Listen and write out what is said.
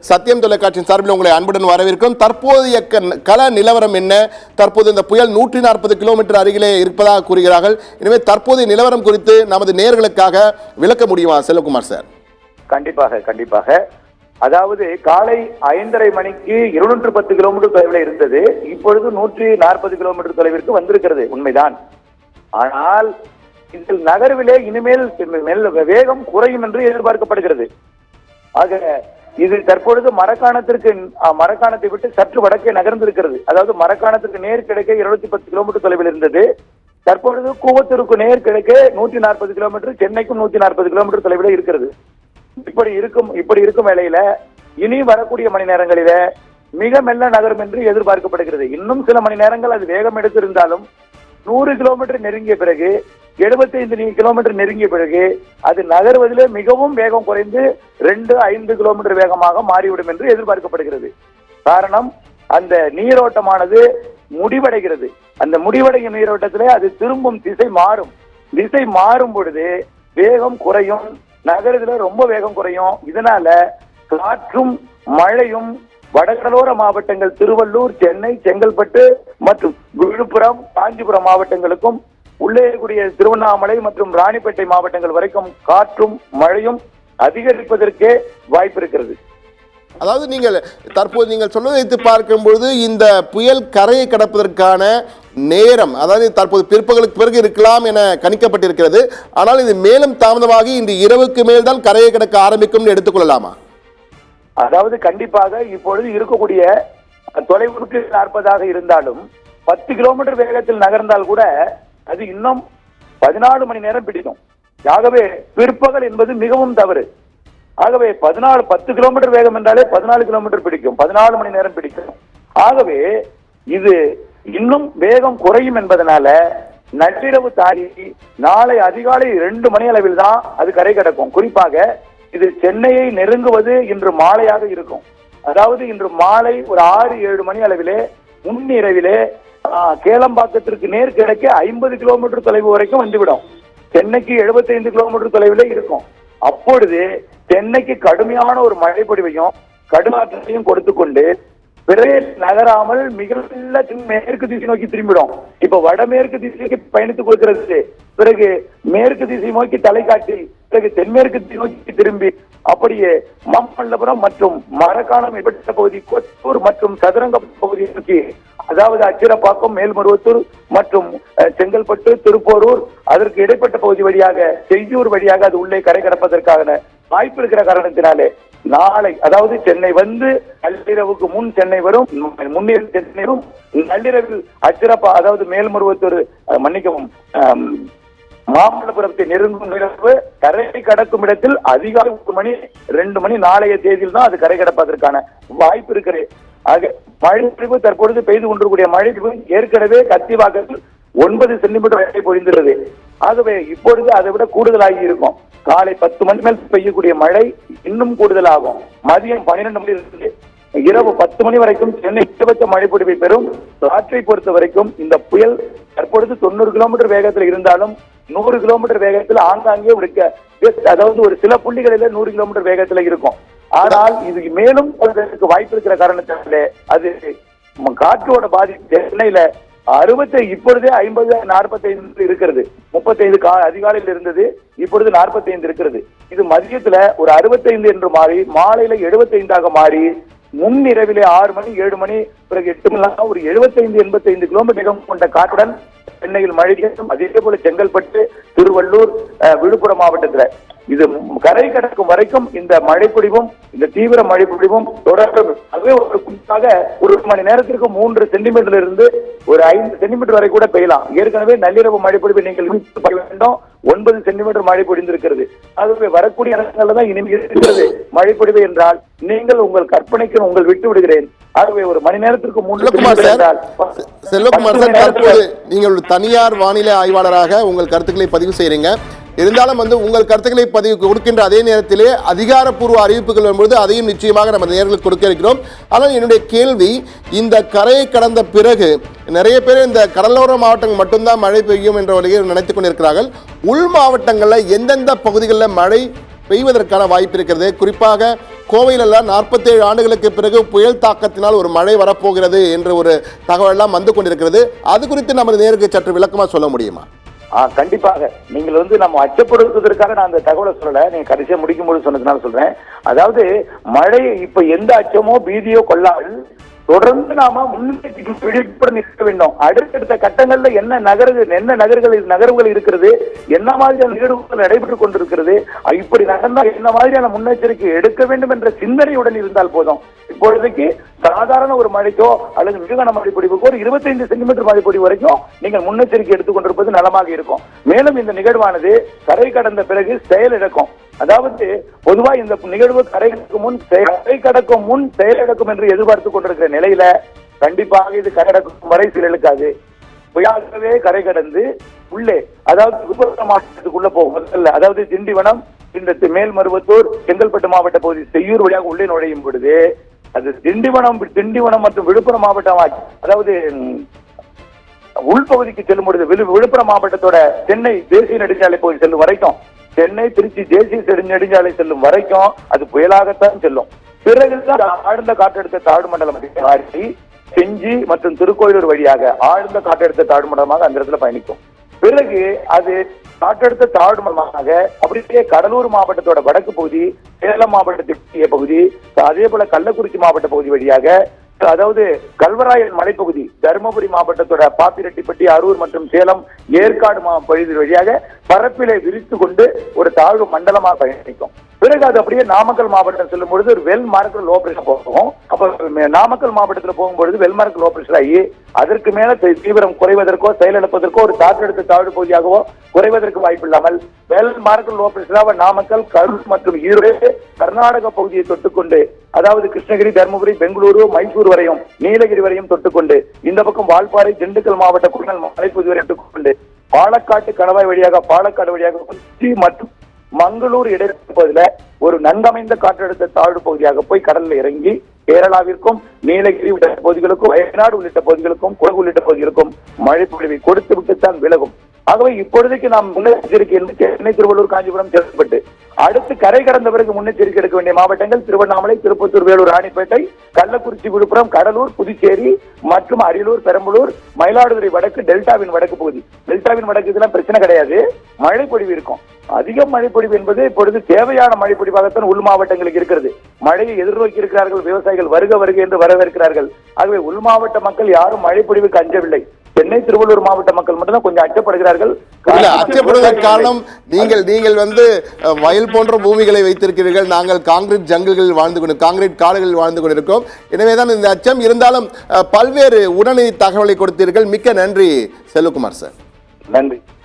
சத்தியம் தொலைக்காட்சியின் சார்பில் உங்களை அன்புடன் வரவேற்கும். தற்போதைய கள நிலவரம் என்ன? தற்போது இந்த புயல் 140 கிலோமீட்டர் அருகிலே இருப்பதாக கூறுகிறார்கள். எனவே தற்போதைய நிலவரம் குறித்து நமது நேயர்களுக்காக விளக்க முடியுமா செல்வகுமார் சார்? கண்டிப்பாக. அதாவது காலை 5:30 மணிக்கு 210 கிலோமீட்டர் தொலைவில் இருந்தது. இப்பொழுது 140 கிலோமீட்டர் தொலைவிற்கு வந்திருக்கிறது, உண்மைதான். ஆனால் இதில் நகர்விலே இனிமேல் வேகம் குறையும் என்று எதிர்பார்க்கப்படுகிறது. ஆக இது தற்பொழுது மரக்காணத்தை விட்டு சற்று வடக்கே நகர்ந்திருக்கிறது. அதாவது மரக்காணத்திற்கு நேர் கிழக்கே 210 கிலோமீட்டர் தொலைவில் இருந்தது. தற்பொழுது கூவத்தூருக்கு நேர் கிழக்கே 140 கிலோமீட்டர், சென்னைக்கும் 140 கிலோமீட்டர் தொலைவில் இருக்கிறது. இப்படி இருக்கும் வேளையில இனி வரக்கூடிய மணி நேரங்களில மிக மெல்ல நகரும் என்று எதிர்பார்க்கப்படுகிறது. இன்னும் சில மணி நேரங்கள் அது வேகம் எடுத்திருந்தாலும் 100 கிலோமீட்டர் நெருங்கிய பிறகு, 75 கிலோமீட்டர் நெருங்கிய பிறகு அது நகர்வதிலே மிகவும் வேகம் குறைந்து 2-5 கிலோமீட்டர் வேகமாக மாறிவிடும் என்று எதிர்பார்க்கப்படுகிறது. காரணம், அந்த நீரோட்டமானது முடிவடைகிறது. அந்த முடிவடையும் நீரோட்டத்திலே அது திரும்பும் திசை மாறும் பொழுது வேகம் குறையும், நகரத்துல ரொம்ப வேகம் குறையும். இதனால காற்றும் மழையும் வடகடலோர மாவட்டங்கள் திருவள்ளூர், சென்னை, செங்கல்பட்டு மற்றும் விழுப்புரம், காஞ்சிபுரம் மாவட்டங்களுக்கும் உள்ளே இருக்கக்கூடிய திருவண்ணாமலை மற்றும் ராணிப்பேட்டை மாவட்டங்கள் வரைக்கும் காற்றும் மழையும் அதிகரிப்பதற்கே வாய்ப்பு இருக்கிறது. அதாவது தற்போது நீங்கள் சொல்வதை வைத்து பார்க்கும்பொழுது இந்த புயல் கரையை கடப்பதற்கான நேரம், அதாவது தற்போது பிற்பகலுக்கு பிறகு இருக்கலாம் என கணிக்கப்பட்டிருக்கிறது. ஆனால் இது மேலும் தாமதமாகி இன்று இரவுக்கு மேல் தான் கரையை கடக்க ஆரம்பிக்கும் எடுத்துக்கொள்ளலாமா? அதாவது கண்டிப்பாக இப்பொழுது இருக்கக்கூடிய தொலைவுக்கு 40 இருந்தாலும் 10 கிலோமீட்டர் வேகத்தில் நகர்ந்தால் கூட அது இன்னும் 14 மணி நேரம் பிடிக்கும். ஆகவே பிற்பகல் என்பது மிகவும் தவறு. ஆகவே 10 கிலோமீட்டர் வேகம் என்றாலே 14 கிலோமீட்டர் பிடிக்கும், 14 மணி நேரம் பிடிக்கும். ஆகவே இது இன்னும் வேகம் குறையும் என்பதனால நள்ளிரவு தாண்டி நாளை அதிகாலை 2 மணி அளவில் தான் அது கரை கடக்கும். குறிப்பாக இது சென்னையை நெருங்குவது இன்று மாலையாக இருக்கும். அதாவது இன்று மாலை ஒரு 6-7 மணி அளவிலே முன்னிரவிலே கேளம்பாக்கத்திற்கு நேர் கிழக்கே 50 கிலோமீட்டர் தொலைவு வரைக்கும் வந்துவிடும். சென்னைக்கு 75 கிலோமீட்டர் தொலைவிலே இருக்கும். அப்பொழுது சென்னைக்கு கடுமையான ஒரு மழை பொழிவையும் கடுமாற்றத்தையும் கொடுத்து கொண்டு பிறகு நகராமல் மிக மேற்கு திசை நோக்கி திரும்பிடும். இப்ப வடமேற்கு திசைக்கு பயணித்துக் கொடுக்கிறது. பிறகு மேற்கு திசை நோக்கி தலை காட்டி பிறகு தென்மேற்கு திசை நோக்கி திரும்பி அப்படியே மாமல்லபுரம் மற்றும் மரக்காணம் இடைப்பட்ட பகுதி, கொத்தூர் மற்றும் சதுரங்க பகுதி நோக்கி, அதாவது அச்சிரப்பாக்கம், மேல்மருவத்தூர் மற்றும் செங்கல்பட்டு, திருப்போரூர், அதற்கு இடைப்பட்ட பகுதி வழியாக செய்யூர் வழியாக அது உள்ளே கரை கடப்பதற்கான வாய்ப்பு இருக்கிற காரணத்தினாலே நாளை, அதாவது சென்னை வந்து நள்ளிரவுக்கு முன் சென்னை வரும், சென்னை வரும். நள்ளிரவில் அச்சிரப்பா, அதாவது மேல்மருவத்தூர் மன்னிக்கவும் மாமல்லபுரத்தை நெருங்கும் நிலவு கரை கடக்கும் இடத்தில் அதிகாலை 1 மணி 2 மணி நாளைய தேதியில் தான் அது கரை கடப்பதற்கான வாய்ப்பு இருக்கிறது. ஆக மழை பொழிவு தற்பொழுது பெய்து கொண்டிருக்கூடிய மழை பொழிவு ஏற்கனவே கத்திவாக்கத்தில் 9 சென்டிமீட்டர் வரை பொழிந்துள்ளது. ஆகவே இப்பொழுது அதை விட கூடுதலாகி இருக்கும். காலை 10 மணி மேல் பெய்யக்கூடிய மழை இன்னும் கூடுதலாகும். மதியம் 12 மணி இருந்து இரவு 10 மணி வரைக்கும் சென்னை உச்சபட்ச மழை பொழிவை பெறும். காற்றை பொறுத்த வரைக்கும் இந்த புயல் தற்பொழுது 90 கிலோமீட்டர் வேகத்தில் இருந்தாலும் 100 கிலோமீட்டர் வேகத்தில் ஆங்காங்கே அதாவது ஒரு சில புள்ளிகளில 100 கிலோமீட்டர் வேகத்துல இருக்கும். ஆனால் இது மேலும் வாய்ப்பு இருக்கிற காரணத்தினாலே அது காற்றோட பாதிப்பு சென்னையில 60 இப்பொழுதே 50-45 இருக்கிறது. 35 அதிகாலையில் இருந்தது, இப்பொழுது 45 இருக்கிறது. இது மதியத்துல ஒரு 65 என்று மாறி மாலையில 75 மாறி முன்னிரவிலே 6 மணி 7 மணி பிறகு 8 மணி ஒரு 75-85 கிலோமீட்டர் வேகம் கொண்ட காற்றுடன் சென்னையில் மழை பெய்யும். அதே போல செங்கல்பட்டு, திருவள்ளூர், விழுப்புரம் மாவட்டத்துல இது கரை கடக்கும் வரைக்கும் இந்த மழை பொழிவும் இந்த தீவிர மழை பொழிவும் தொடரும். அதுவே ஒரு குறிப்பாக 1 மணி நேரத்திற்கு 3 சென்டிமீட்டர்ல இருந்து ஒரு 5 சென்டிமீட்டர் வரை கூட பெய்யலாம். ஏற்கனவே நள்ளிரவு மழை பொழிவை நீங்கள் வேண்டும் 9 சென்டிமீட்டர் மழை பொழிந்திருக்கிறது. ஆகவே வரக்கூடிய இடங்கள்ல தான் இனிமே இருக்கிறது மழை பொழிவு என்றால் நீங்கள் உங்கள் கற்பனைக்கு உங்கள் விட்டு விடுகிறேன். ஆகவே ஒரு மணி நேரத்திற்கு 3 செல்வகுமார் சார், தற்போது நீங்கள் தனியார் வானிலை ஆய்வாளராக உங்கள் கருத்துக்களை பதிவு செய்றீங்க. இருந்தாலும் உங்கள் கருத்துக்களை பதிவு கொடுக்கின்ற அதே நேரத்திலே அதிகாரப்பூர்வ அறிவிப்புகள் வரும்போது அதையும் நிச்சயமாக நம்ம நேர்களுக்கு கொடுக்க இருக்கிறோம். ஆனால் என்னுடைய கேள்வி, இந்த கரையை கடந்த பிறகு நிறைய பேர் இந்த கடலோர மாவட்டங்கள் மட்டும்தான் மழை பெய்யும் என்ற வழியில் நினைத்துக் கொண்டிருக்கிறார்கள். உள் மாவட்டங்களில் எந்தெந்த பகுதிகளில் மழை பெய்வதற்கான வாய்ப்பு இருக்கிறது? குறிப்பாக கோவையிலெல்லாம் 47 ஆண்டுகளுக்கு பிறகு புயல் தாக்கத்தினால் ஒரு மழை வரப்போகிறது என்ற ஒரு தகவல் எல்லாம் வந்து கொண்டிருக்கிறது. அது குறித்து நமது நேருக்கு சற்று விளக்கமா சொல்ல முடியுமா? கண்டிப்பாக. நீங்கள் நம்ம அச்சப்படுத்துவதற்காக நான் அந்த தகவலை சொல்லல, நீங்க கடைசியா முடிக்கும்போது சொன்னதுனால சொல்றேன். அதாவது மழை இப்ப எந்த அச்சமோ பீதியோ கொள்ளாமல் தொடர்ந்து நாம முன்னெச்சரிக்கை விழிப்புடன் இருக்க வேண்டும். அடுத்தடுத்த கட்டங்கள்ல என்ன நகர்வுகள் இருக்கிறது, என்ன மாதிரியான நிகழ்வுகள் நடைபெற்றுக் கொண்டிருக்கிறது, இப்படி நடந்தால் என்ன மாதிரியான முன்னெச்சரிக்கை எடுக்க வேண்டும் என்ற சிந்தனையுடன் இருந்தால் போதும். இப்பொழுதைக்கு சாதாரண ஒரு மழைக்கோ அல்லது மிக மழை பொழிவுக்கோ ஒரு 25 சென்டிமீட்டர் மழை பொழிவு வரைக்கும் நீங்கள் முன்னெச்சரிக்கை எடுத்துக் கொண்டிருப்பது நலமாக இருக்கும். மேலும் இந்த நிகழ்வானது கரை கடந்த பிறகு செயலிழக்கும். அதாவது பொதுவா இந்த நிகழ்வு கரை கடக்கும் முன் செயலிழக்கும் என்று எதிர்பார்த்துக் கொண்டிருக்கிற நிலையில கண்டிப்பாக இது கரை கடக்கும் வரை செயலிழக்காது. புயலாகவே கரை கடந்து உள்ளே, அதாவது விழுப்புரம் மாவட்டத்துக்குள்ள போகும். அதாவது திண்டிவனம், இந்த மேல்மருவத்தூர், செங்கல்பட்டு மாவட்ட பகுதி செய்யூர் வழியாக உள்ளே நுழையும் பொழுது அது திண்டிவனம் மற்றும் விழுப்புரம் மாவட்டம், அதாவது உள்பகுதிக்கு செல்லும் பொழுது விழுப்புரம் மாவட்டத்தோட சென்னை தேசிய நெடுஞ்சாலை பகுதி செல்லும் வரைக்கும், சென்னை திருச்சி தேசிய நெடுஞ்சாலை செல்லும் வரைக்கும் அது புயலாகத்தான் செல்லும். பிறகுதான் ஆழ்ந்த காற்றழுத்த தாழ்வு மண்டலம் மாறி செஞ்சி மற்றும் திருக்கோயிலூர் வழியாக ஆழ்ந்த காற்றழுத்த தாழ்வு மண்டலமாக அந்த இடத்துல பயணிக்கும். பிறகு அது காற்றழுத்த தாழ்வு மண்டலமாக அப்படியே கடலூர் மாவட்டத்தோட வடக்கு பகுதி, சேலம் மாவட்டத்தின் பகுதி, அதே போல கள்ளக்குறிச்சி மாவட்ட பகுதி வழியாக, அதாவது கல்வராயன் மலைப்பகுதி, தருமபுரி மாவட்டத்தோட பாப்பிரெட்டிப்பட்டி, அரூர் மற்றும் சேலம், ஏற்காடு பகுதி வழியாக பரப்பிலை விரித்து கொண்டு ஒரு தாழ்வு மண்டலமாக பயணிக்கும். பிறகு அது அப்படியே நாமக்கல் மாவட்டம் செல்லும் பொழுது ஒரு வெல் மார்க் லோ பிரஷர் போகும். அப்ப நாமக்கல் மாவட்டத்தில் போகும்பொழுது வெல் மார்க் லோ பிரஷர் ஆகி அதற்கு மேல தீவிரம் குறைவதற்கோ செயலிழப்பதற்கோ ஒரு காற்றழுத்த தாழ்வு பகுதியாகவோ குறைவதற்கு வாய்ப்பு இல்லாமல் வெல் மார்க் லோ பிரஷராக நாமக்கல், கரூர் மற்றும் ஈரோடு கர்நாடக பகுதியை தொட்டுக்கொண்டு, அதாவது கிருஷ்ணகிரி, தருமபுரி, பெங்களூரு, மைசூர் வரையும், நீலகிரி வரையும் தொட்டுக்கொண்டு, இந்த பக்கம் வால்பாறை, திண்டுக்கல் மாவட்ட குடல் மலைப்பகுதி வரை தொட்டுக்கொண்டு, பாலக்காட்டு கணவாய் வழியாக கொச்சி மற்றும் மங்களூர் இடைப்பகுதியில ஒரு நன்கமைந்த காற்றழுத்த தாழ்வு பகுதியாக போய் கடல்ல இறங்கி கேரளாவிற்கும், நீலகிரி உள்ளிட்ட பகுதிகளுக்கும், வயநாடு உள்ளிட்ட பகுதிகளுக்கும், குடகு உள்ளிட்ட பகுதிகளுக்கும் மழை பொழிவை கொடுத்து விட்டுத்தான் விலகும். ஆகவே இப்பொழுதைக்கு நாம் முன்னெச்சரிக்கை என்று சென்னை, திருவள்ளூர், காஞ்சிபுரம் செயல்பட்டு அடுத்து கரை கடந்த பிறகு முன்னெச்சரிக்கை எடுக்க வேண்டிய மாவட்டங்கள் திருவண்ணாமலை, திருப்பத்தூர், வேலூர், ராணிப்பேட்டை, கள்ளக்குறிச்சி, விழுப்புரம், கடலூர், புதுச்சேரி மற்றும் அரியலூர், பெரம்பலூர், மயிலாடுதுறை வடக்கு, டெல்டாவின் வடக்கு பகுதி. டெல்டாவின் வடக்கு இதெல்லாம் பிரச்சனை கிடையாது, மழை பொழிவு இருக்கும். அதிக மழை பொழிவு என்பது இப்பொழுது தேவையான மழை பொழிவாகத்தான் உள் மாவட்டங்களுக்கு இருக்கிறது. மழையை எதிர்நோக்கி இருக்கிறார்கள் விவசாயிகள், வருக என்று வரவேற்கிறார்கள். ஆகவே உள் மாவட்ட மக்கள் யாரும் மழை பொழிவுக்கு அஞ்சவில்லை. சென்னை, திருவள்ளூர் மாவட்ட மக்கள் மட்டும்தான் கொஞ்சம் அச்சப்படுகிறார்கள். அச்சப்படுவதற்கு காரணம் நீங்கள் வயல் போன்ற பூமிகளை வைத்திருக்கிறீர்கள், நாங்கள் காங்கிரீட் ஜங்கிள்களில் காங்கிரீட் காடுகளில் வாழ்ந்து கொண்டிருக்கோம். எனவேதான் இந்த அச்சம். இருந்தாலும் பல்வேறு உடனடி தகவலை கொடுத்தீர்கள். மிக்க நன்றி செல்வகுமார் சார். நன்றி.